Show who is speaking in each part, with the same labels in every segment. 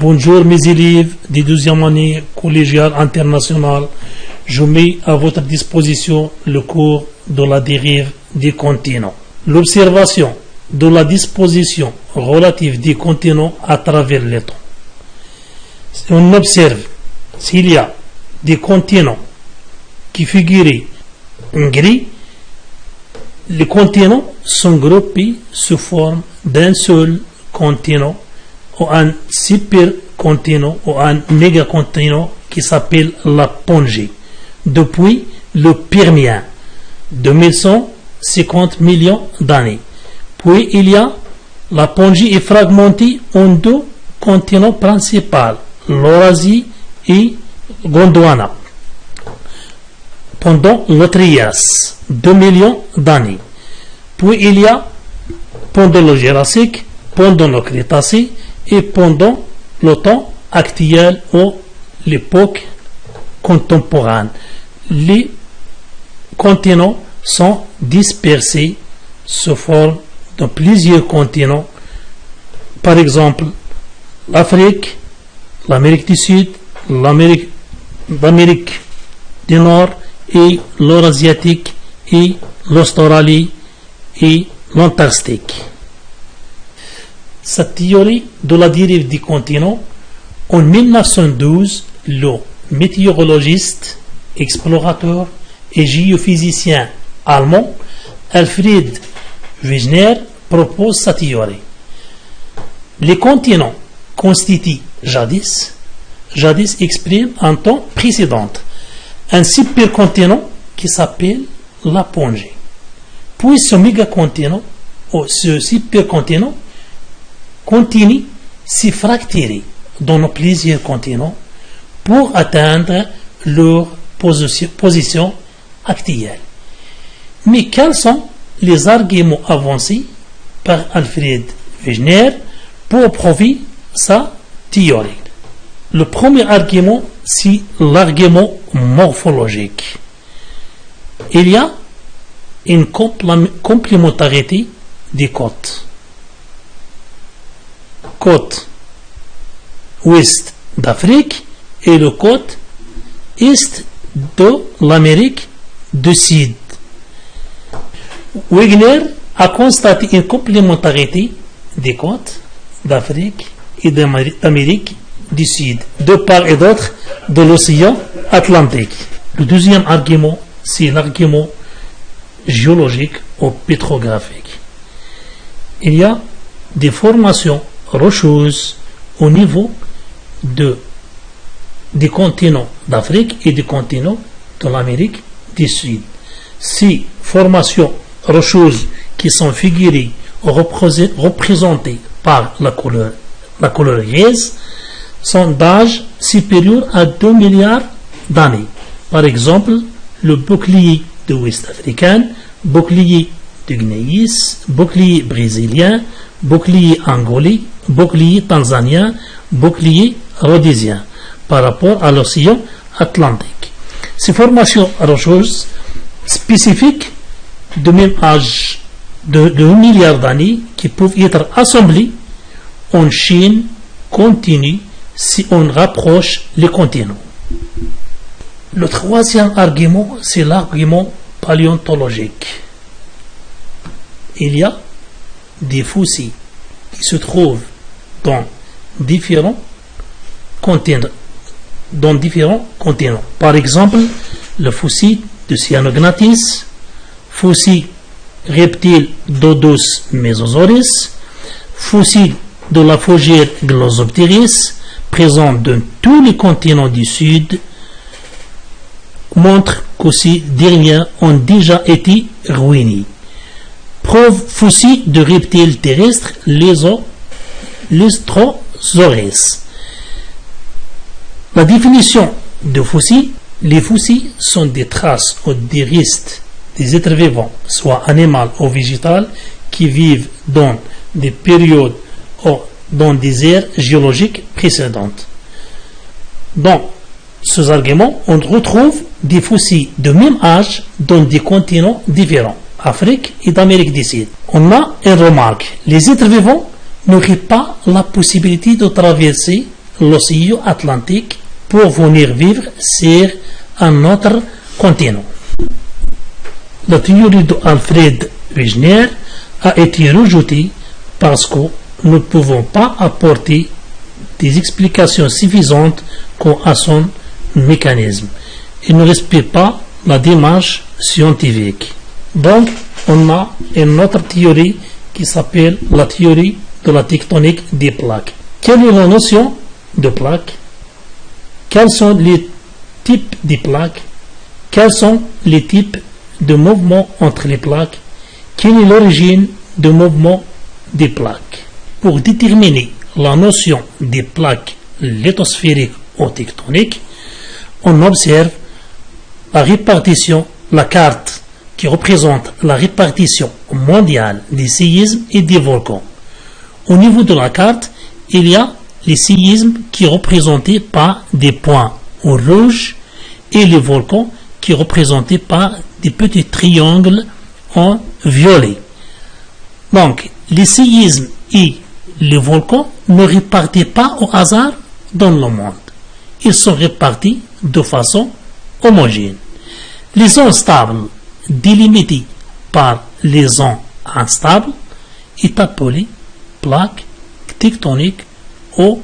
Speaker 1: Bonjour mes élèves de 12e année collégiale internationale. Je mets à votre disposition le cours de la dérive des continents. L'observation de la disposition relative des continents à travers le temps. On observe s'il y a des continents qui figurent en gris, les continents sont groupés sous forme d'un seul continent ou un supercontinent ou un mégacontinent qui s'appelle la Pangée depuis le Permien, 2150 millions d'années. Puis il y a la Pangée est fragmentée en deux continents principaux, l'Eurasie et Gondwana, pendant le Trias, 2 millions d'années. Puis il y a pendant le Jurassique, pendant le Crétacé et pendant le temps actuel ou l'époque contemporaine. Les continents sont dispersés sous forme de plusieurs continents, par exemple l'Afrique, l'Amérique du Sud, l'Amérique du Nord et l'Eurasiatique et l'Australie et l'Antarctique. Cette théorie de la dérive des continents, en 1912, le météorologiste, explorateur et géophysicien allemand Alfred Wegener propose sa théorie. Les continents constituent jadis exprime un temps précédent un supercontinent qui s'appelle la Pangée. Puis ce mégacontinent ou ce supercontinent continue s'y fracturer dans plusieurs continents pour atteindre leur position actuelle. Mais quels sont les arguments avancés par Alfred Wegener pour prouver sa théorie? Le premier argument, c'est l'argument morphologique. Il y a une complémentarité des côtes. Côte ouest d'Afrique et le côte est de l'Amérique du Sud. Wegener a constaté une complémentarité des côtes d'Afrique et d'Amérique du Sud, de part et d'autre de l'océan Atlantique. Le deuxième argument, c'est l'argument géologique ou pétrographique. Il y a des formations rocheuses au niveau des continents d'Afrique et du continent de l'Amérique du Sud. Ces formations rocheuses qui sont figurées ou représentées par la couleur grise sont d'âge supérieur à 2 milliards d'années. Par exemple, le bouclier de l'Ouest africain, bouclier de Guinéis, bouclier brésilien, bouclier angolais, bouclier tanzanien, bouclier rhodésien, par rapport à l'océan Atlantique. Ces formations rocheuses spécifiques de même âge de 1 milliard d'années qui peuvent être assemblées en chaîne continue si on rapproche les continents. Le troisième argument, c'est l'argument paléontologique. Il y a des fossiles qui se trouvent dans différents continents. Par exemple, le fossile de Cyanognathis, fossile reptile Dodus mesosaurus, fossile de la fougère Glossopteris, présent dans tous les continents du Sud, montre que ces derniers ont déjà été ruinés. Preuve fossile de reptiles terrestres, l'Ostrosaurus. La définition de fossiles: les fossiles sont des traces ou des restes des êtres vivants, soit animaux ou végétaux, qui vivent dans des périodes ou dans des ères géologiques précédentes. Dans ces arguments, on retrouve des fossiles de même âge dans des continents différents, Afrique et d'Amérique du Sud. On a une remarque: les êtres vivants n'auraient pas la possibilité de traverser l'océan Atlantique pour venir vivre sur un autre continent. La théorie d'Alfred Wegener a été rejetée parce que nous ne pouvons pas apporter des explications suffisantes quant à son mécanisme. Il ne respecte pas la démarche scientifique. Donc, on a une autre théorie qui s'appelle la théorie de la tectonique des plaques. Quelle est la notion de plaque? Quels sont les types de plaques? Quels sont les types de mouvements entre les plaques? Quelle est l'origine du mouvement des plaques? Pour déterminer la notion des plaques lithosphériques ou tectoniques, on observe la répartition, la carte qui représente la répartition mondiale des séismes et des volcans. Au niveau de la carte, il y a les séismes qui sont représentés par des points en rouge et les volcans qui sont représentés par des petits triangles en violet. Donc, les séismes et les volcans ne répartissent pas au hasard dans le monde. Ils sont répartis de façon homogène. Les zones stables délimitées par les zones instables est appelée plaque tectonique ou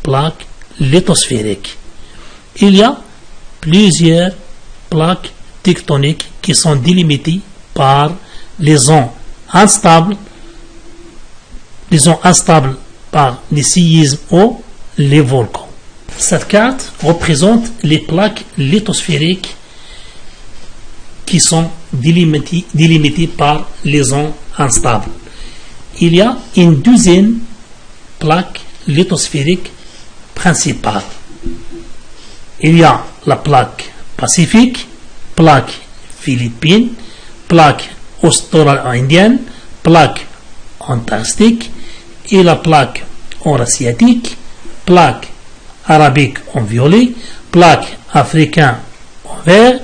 Speaker 1: plaque lithosphérique. Il y a plusieurs plaques tectoniques qui sont délimitées par les zones instables par les séismes ou les volcans. Cette carte représente les plaques lithosphériques qui sont délimitées par les zones instables. Il y a une douzaine de plaques lithosphériques principales. Il y a la plaque pacifique, plaque philippine, plaque australo-indienne, plaque antarctique et la plaque eurasiatique, plaque arabique en violet, plaque africaine en vert,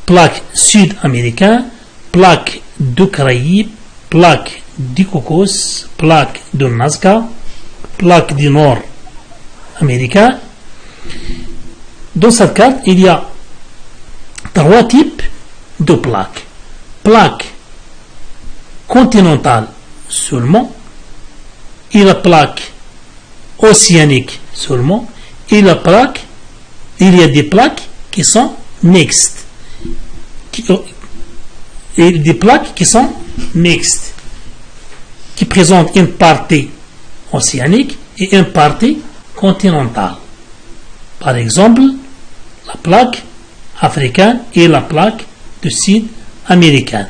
Speaker 1: plaque sud-américaine, plaque de Caraïbes, plaque du Caucase, plaque de Nazca, plaque du nord américain. Dans cette carte, il y a trois types de plaques. Plaque continentale seulement, et la plaque océanique seulement, et il y a des plaques qui sont mixtes. Et des plaques qui sont mixtes, qui présentent une partie océanique et une partie continentale. Par exemple, la plaque africaine et la plaque du sud-américaine.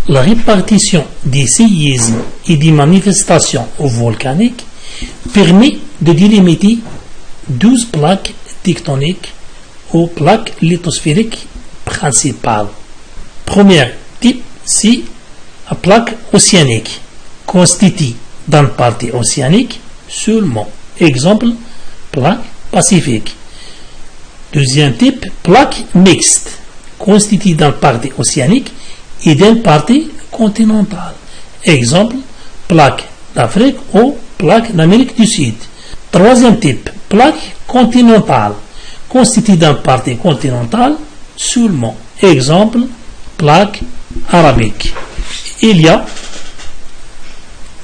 Speaker 1: La répartition des séismes et des manifestations volcaniques permet de délimiter 12 plaques tectoniques aux plaques lithosphériques principales. Premier type, c'est la plaque océanique, constituée d'une partie océanique seulement. Exemple, plaque pacifique. Deuxième type, plaque mixte, constituée d'une partie océanique et d'une partie continentale. Exemple, plaque d'Afrique ou plaque d'Amérique du Sud. Troisième type, plaque continentale, constituée d'une partie continentale seulement. Exemple, plaque arabique. Il y a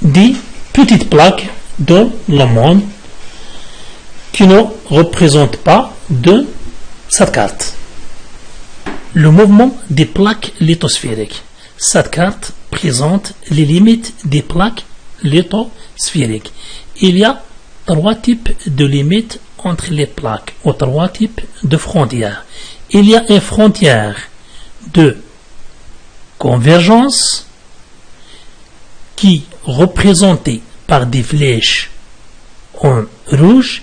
Speaker 1: des petites plaques dans le monde qui ne représentent pas de cette carte. Le mouvement des plaques lithosphériques. Cette carte présente les limites des plaques lithosphériques. Il y a trois types de limites entre les plaques, ou trois types de frontières. Il y a une frontière de convergence qui est représentée par des flèches en rouge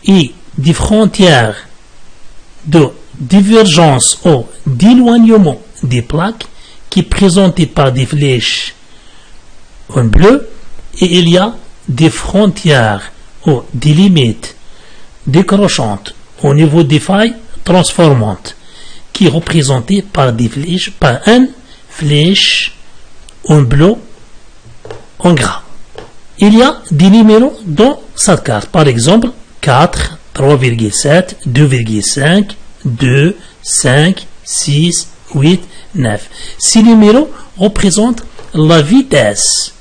Speaker 1: et des frontières de divergence ou d'éloignement des plaques qui est présentée par des flèches en bleu, et il y a des frontières ou des limites décrochantes au niveau des failles transformantes qui est représentée par des flèches, par une flèche en bleu en gras. Il y a des numéros dans cette carte. Par exemple, 4, 3,7, 2,5, 2, 5, 6, 8, 9. Ces numéros représentent la vitesse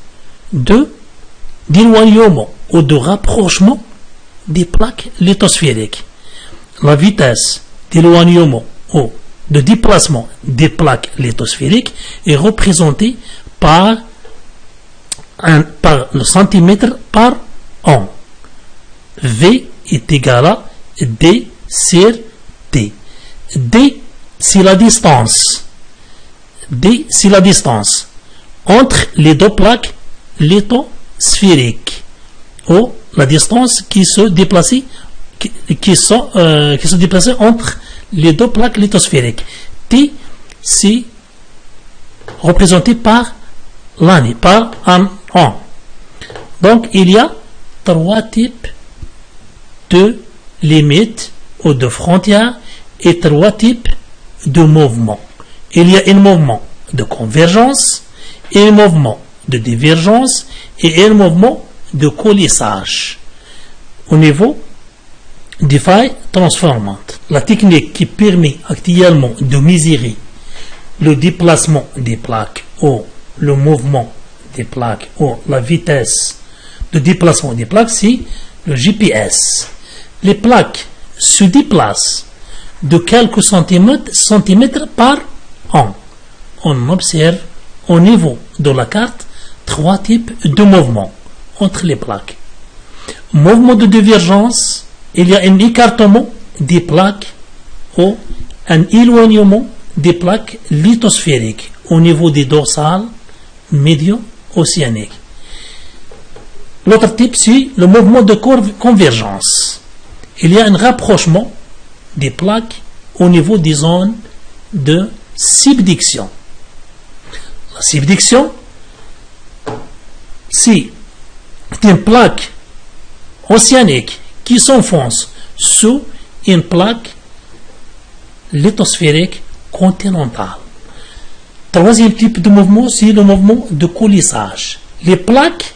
Speaker 1: d'éloignement ou de rapprochement des plaques lithosphériques. La vitesse d'éloignement ou de déplacement des plaques lithosphériques est représentée par le centimètre par an. V est égal à D sur T. D, c'est la distance. D, c'est la distance entre les deux plaques lithosphériques, ou la distance qui se déplaçait entre les deux plaques lithosphériques. T, c'est représenté par l'année, par un an. Donc, il y a 3 types de limites ou de frontières et 3 types de mouvements. Il y a un mouvement de convergence, un mouvement de divergence et un mouvement de coulissage au niveau des failles transformantes. La technique qui permet actuellement de mesurer le déplacement des plaques ou le mouvement des plaques ou la vitesse de déplacement des plaques, c'est le GPS. Les plaques se déplacent de quelques centimètres par an. On observe au niveau de la carte 3 types de mouvements entre les plaques. Mouvement de divergence, il y a un écartement des plaques ou un éloignement des plaques lithosphériques au niveau des dorsales médio-océaniques. L'autre type, c'est le mouvement de convergence. Il y a un rapprochement des plaques au niveau des zones de subduction. La subduction, c'est une plaque océanique qui s'enfonce sous une plaque lithosphérique continentale. Troisième type de mouvement, c'est le mouvement de coulissage. Les plaques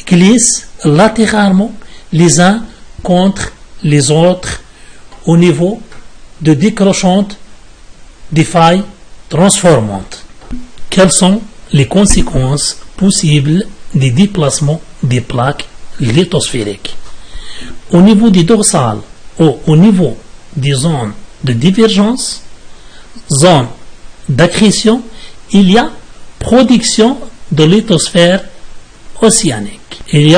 Speaker 1: glissent latéralement les uns contre les autres au niveau de décrochante des failles transformantes. Quelles sont les conséquences possibles des déplacements des plaques lithosphériques? Au niveau des dorsales ou au niveau des zones de divergence, zones d'accrétion, il y a production de lithosphère océanique. Il y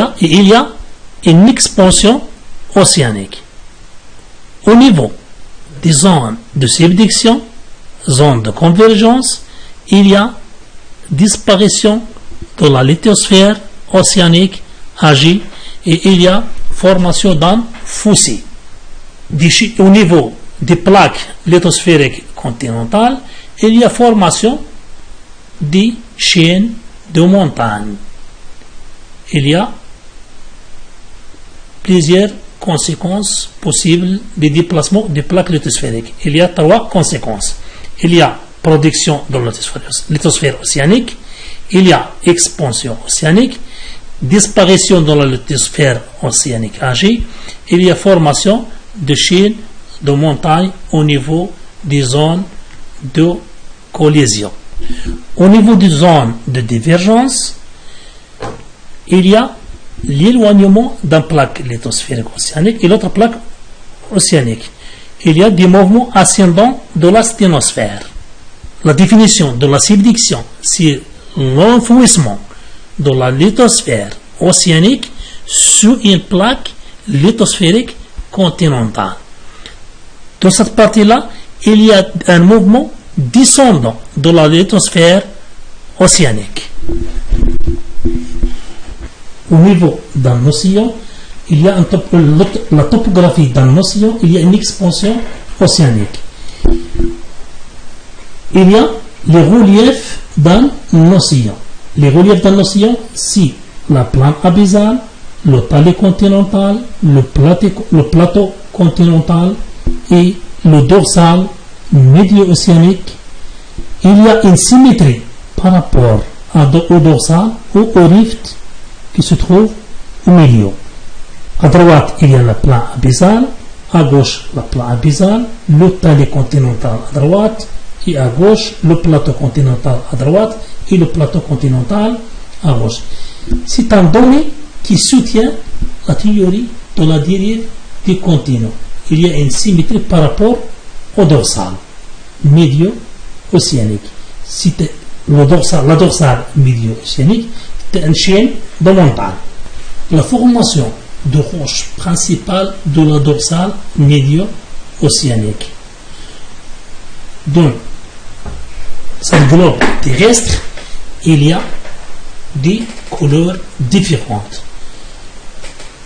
Speaker 1: a une expansion océanique. Au niveau des zones de subduction, zones de convergence, il y a disparition de la lithosphère océanique âgée et il y a formation d'un fossé. Au niveau des plaques lithosphériques continentales, il y a formation des chaînes de montagnes. Il y a plusieurs conséquences possibles des déplacements des plaques lithosphériques. Il y a 3 conséquences. Il y a production de la lithosphère océanique, il y a expansion océanique, disparition de la lithosphère océanique âgée, il y a formation de chaînes de montagnes au niveau des zones de collision. Au niveau des zones de divergence, il y a l'éloignement d'une plaque lithosphérique océanique et l'autre plaque océanique. Il y a des mouvements ascendants de la sténosphère. La définition de la subduction, c'est l'enfouissement de la lithosphère océanique sous une plaque lithosphérique continentale. Dans cette partie-là, il y a un mouvement descendant de la lithosphère océanique. Au niveau d'un océan, il y a la topographie d'un océan, il y a une expansion océanique. Il y a les reliefs d'un océan. Les reliefs d'un océan, c'est la plaine abyssale, le talus continental, le plateau continental et le dorsal médio-océanique. Il y a une symétrie par rapport au dorsal ou au rift qui se trouve au milieu. À droite, il y a le plan abyssal, à gauche, le plan abyssal, le talus continental à droite, et à gauche, le plateau continental à droite, et le plateau continental à gauche. C'est un donné qui soutient la théorie de la dérive du continu. Il y a une symétrie par rapport au dorsal médio-océanique. C'était la dorsale médio-océanique, c'était une chaîne de montagnes. La formation de roche principale de la dorsale médio-océanique. Dans ce globe terrestre, il y a des couleurs différentes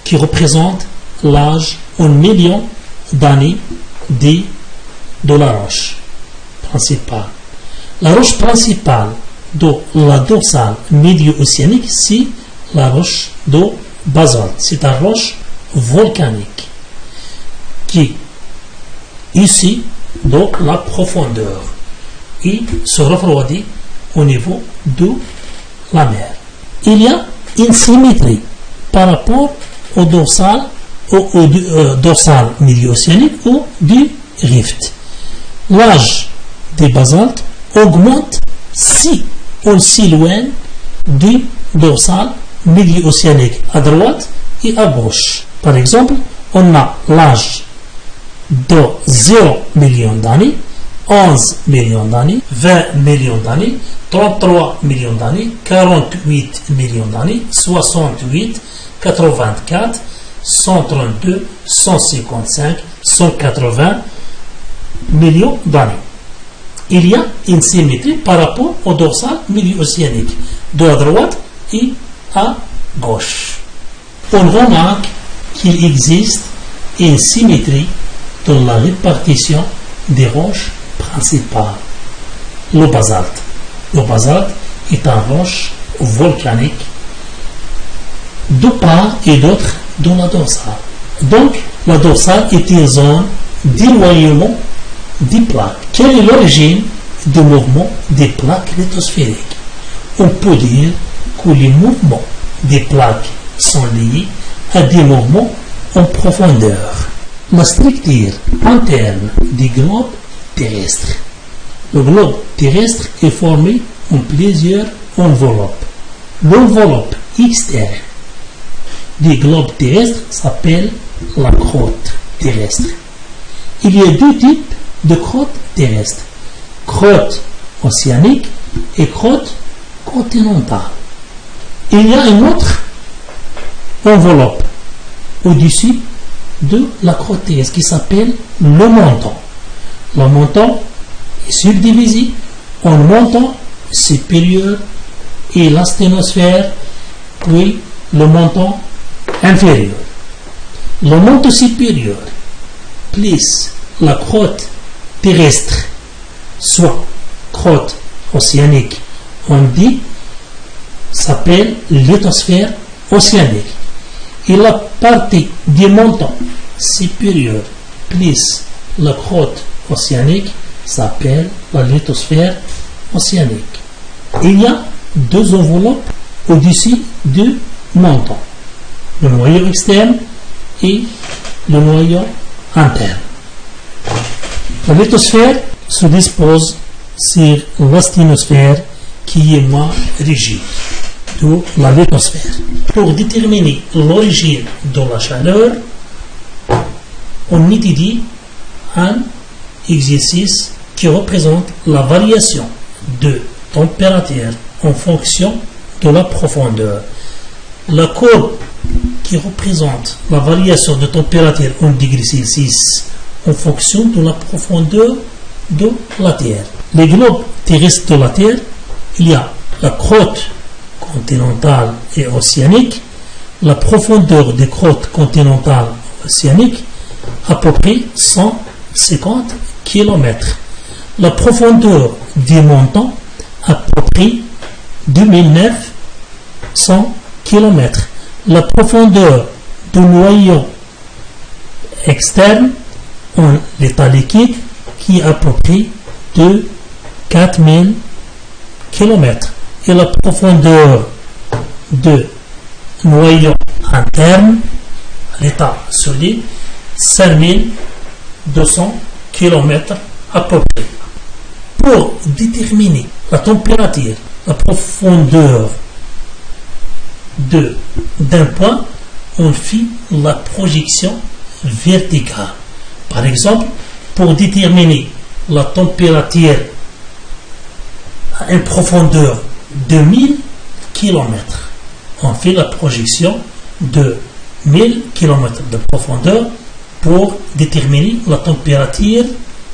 Speaker 1: qui représentent l'âge en millions d'années de la roche principale. La roche principale de la dorsale médio-océanique, c'est la roche de basalte. C'est une roche volcanique qui est ici de la profondeur et se refroidit au niveau de la mer. Il y a une symétrie par rapport au dorsal médio-océanique ou du rift. L'âge des basaltes augmente si on s'éloigne du dorsal médio-océanique à droite et à gauche. Par exemple, on a l'âge de 0 millions d'années, 11 millions d'années, 20 millions d'années, 33 millions d'années, 48 millions d'années, 68, 84, 132, 155, 180 millions d'années. Il y a une symétrie par rapport au dorsal médio-océanique, de la droite et à gauche. On remarque qu'il existe une symétrie dans la répartition des roches principales. Le basalte. Le basalte est une roche volcanique de part et d'autre de la dorsale. Donc, la dorsale est une zone d'éloignement des plaques. Quelle est l'origine du mouvement des plaques lithosphériques? On peut dire que les mouvements des plaques sont liés à des mouvements en profondeur. La structure interne du globe terrestre. Le globe terrestre est formé en plusieurs enveloppes. L'enveloppe externe du globe terrestre s'appelle la croûte terrestre. Il y a deux types de croûte terrestre. Croûte océanique et croûte continentale. Il y a une autre enveloppe au-dessus de la croûte terrestre qui s'appelle le manteau. Le manteau est subdivisé en manteau supérieur et l'asténosphère, puis le manteau inférieur. Le manteau supérieur plus la croûte terrestre, soit croûte océanique, on dit, s'appelle lithosphère océanique. Et la partie du manteau supérieur plus la croûte océanique s'appelle la lithosphère océanique. Il y a deux enveloppes au-dessus du manteau, le noyau externe et le noyau interne. La lithosphère se dispose sur l'asténosphère qui est moins rigide de la lithosphère. Pour déterminer l'origine de la chaleur, on étudie un exercice qui représente la variation de température en fonction de la profondeur. La courbe qui représente la variation de température en degrés Celsius en fonction de la profondeur de la Terre. Les globes terrestres de la Terre, il y a la croûte continentale et océanique. La profondeur des croûtes continentales et océaniques à peu près 150 km. La profondeur des montants à peu près 2900 km. La profondeur du noyau externe en l'état liquide qui est à peu près de 4000 km. Et la profondeur de noyau interne l'état solide, 5200 km à peu près. Pour déterminer la température, la profondeur d'un point, on fait la projection verticale. Par exemple, pour déterminer la température à une profondeur de 1000 km, on fait la projection de 1000 km de profondeur pour déterminer la température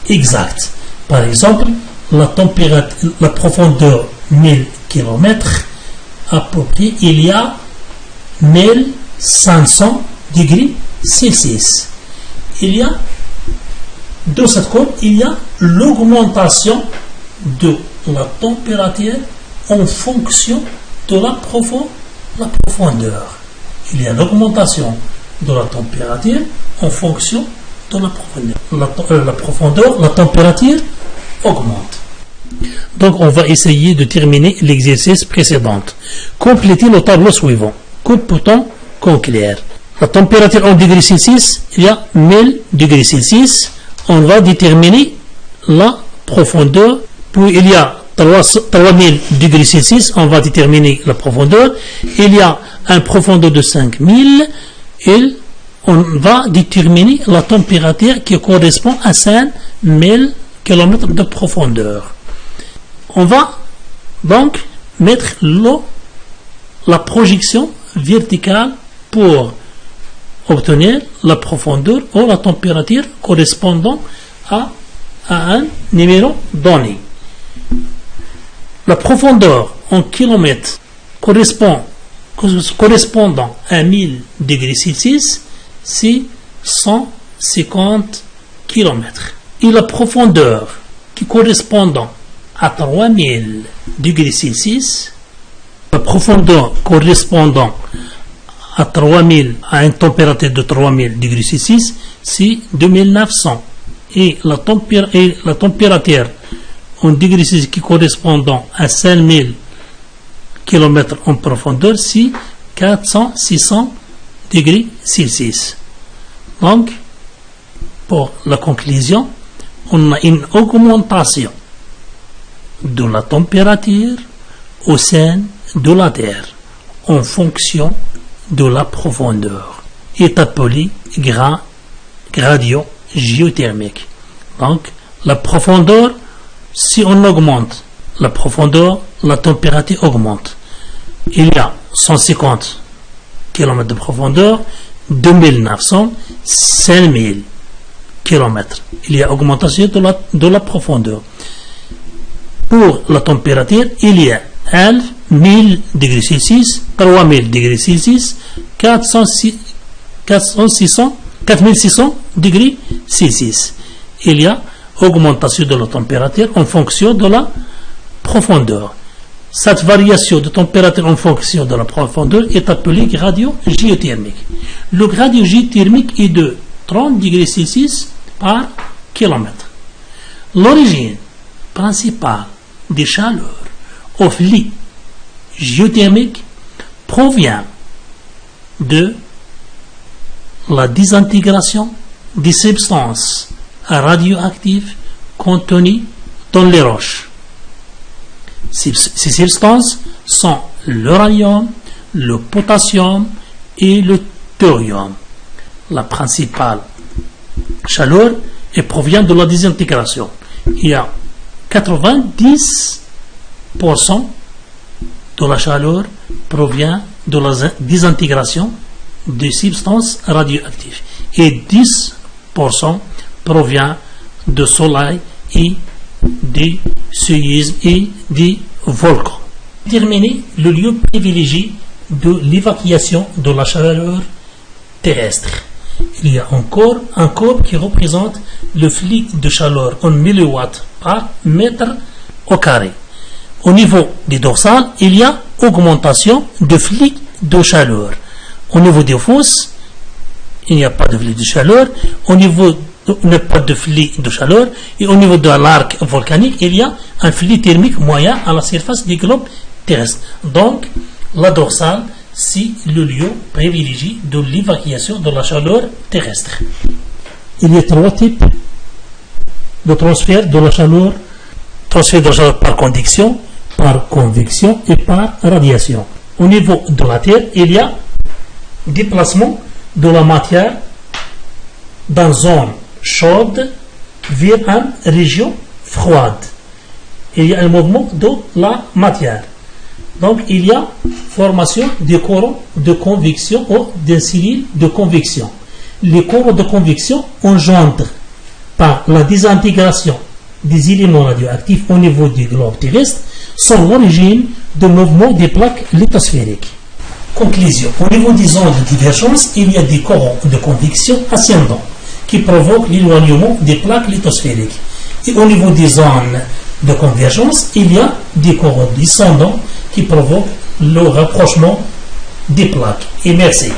Speaker 1: exacte. Par exemple, la profondeur 1000 km, à peu près, il y a 1500 degrés Celsius. Dans cette courbe, il y a l'augmentation de la température en fonction de la profondeur. Il y a l'augmentation de la température en fonction de la profondeur. La température augmente. Donc, on va essayer de terminer l'exercice précédent. Complétez le tableau suivant. Coup de bouton conclure. La température en degrés Celsius, il y a 1000 degrés Celsius. On va déterminer la profondeur. Puis, il y a 3000 degrés Celsius. On va déterminer la profondeur. Il y a une profondeur de 5000. Et on va déterminer la température qui correspond à 5000 km de profondeur. On va donc mettre la projection verticale pour obtenir la profondeur ou la température correspondant à un numéro donné. La profondeur en kilomètres correspondant à 1000 degrés Celsius, c'est 150 km. Et la profondeur qui correspondant à 3000 degrés Celsius, la profondeur correspondant à une température de 3000 degrés Celsius, c'est 2900. Et la température en degrés Celsius qui correspondant à 5000 km en profondeur, c'est 600 degrés Celsius. Donc, pour la conclusion, on a une augmentation de la température au sein de la Terre en fonction de la profondeur, est appelé gradient géothermique. Donc, la profondeur, si on augmente la profondeur, la température augmente. Il y a 150 km de profondeur, 2900, 5000 km. Il y a augmentation de la profondeur. Pour la température, il y a 1000 degrés Celsius, 3000 degrés Celsius, 4600 degrés Celsius. Il y a augmentation de la température en fonction de la profondeur. Cette variation de température en fonction de la profondeur est appelée gradient géothermique. Le gradient géothermique est de 30 degrés Celsius par kilomètre. L'origine principale des chaleurs au flux géothermique provient de la désintégration des substances radioactives contenues dans les roches. Ces substances sont l'uranium, le potassium et le thorium. La principale chaleur provient de la désintégration. Il y a 90% de la chaleur provient de la désintégration des substances radioactives et 10% provient du soleil et des séismes et des volcans. Terminer le lieu privilégié de l'évacuation de la chaleur terrestre. Il y a encore un corps qui représente le flux de chaleur en milliwatts par mètre au carré. Au niveau des dorsales, il y a augmentation de flux de chaleur. Au niveau des fosses, il n'y a pas de flux de chaleur. Au niveau il n'y a pas de flux de chaleur. Et au niveau de l'arc volcanique, il y a un flux thermique moyen à la surface du globe terrestre. Donc, la dorsale, si le lieu privilégie de l'évacuation de la chaleur terrestre. Il y a 3 types de transfert de la chaleur. Transfert de la chaleur par convection et par radiation. Au niveau de la Terre, il y a déplacement de la matière dans une zone chaude vers une région froide. Il y a un mouvement de la matière. Donc, il y a formation des courants de convection ou d'un cylindre de convection. Les courants de convection engendrent par la désintégration des éléments radioactifs au niveau du globe terrestre sont l'origine du mouvement des plaques lithosphériques. Conclusion. Au niveau des zones de divergence, il y a des courants de convection ascendants qui provoquent l'éloignement des plaques lithosphériques. Et au niveau des zones de convergence, il y a des courants descendants qui provoquent le rapprochement des plaques. Et merci.